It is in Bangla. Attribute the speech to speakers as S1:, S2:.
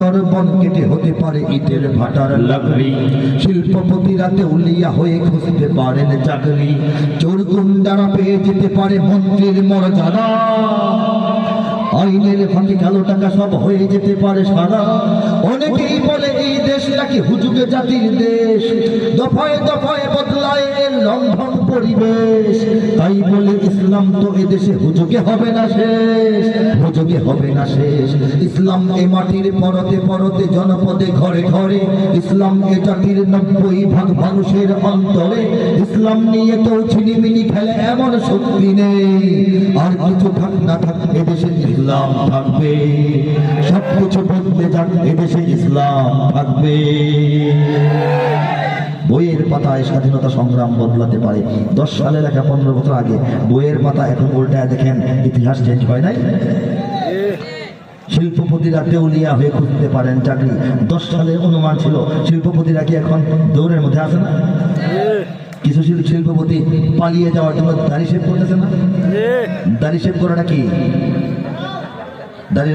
S1: বন কেটে হতে পারে ইটের ভাটার লাকড়ি। শিল্পপতিরা দেউলিয়া হয়ে খুঁজতে পারেন চাকরি। চোর গুন্ডারা পেয়ে যেতে পারে মন্ত্রীর মর্যাদা। আইনের ফাঁকে কালো টাকা সব হয়ে যেতে পারে সাদা। অনেকেই বলে এই দেশ নাকি হুজুগে জাতির দেশ। দফায় দফায় বদলায় এর লঙ্ঘন পরিবেশ। তাই বলে ইসলাম তো এদেশে হুজুগে হবে না শেষ, হুজুগে হবে না শেষ। ইসলাম এ মাটির পরতে পরতে জনপদে ঘরে ঘরে। ইসলাম এ জাতির 90% মানুষের অন্তরে। ইসলাম নিয়ে কেউ ছিনিমিনি খেলে এমন শক্তি নেই। আর কিছু থাক না থাক এদেশে ইসলাম থাকবে। সবকিছু বদলে যাক এদেশে ইসলাম থাকবে। বইয়ের পাতায় স্বাধীনতা সংগ্রাম বদলাতে পারে। 10 সালে লেখা 15 বছর আগে বইয়ের পাতা এখন উল্টায় দেখেন, ইতিহাস চেঞ্জ হয় নাই। শিল্পপতিরা দেউলিয়া হয়ে খুঁজতে পারেন চাকরি। 10 সালের অনুমান ছিল শিল্পপতিরা কি এখন দৌড়ের মধ্যে আছে না? কিছু শিল্পপতি পালিয়ে যাওয়ার জন্য দাড়ি শেভ করতেছে না? দাড়ি শেভ করাটা কি? দাড়ি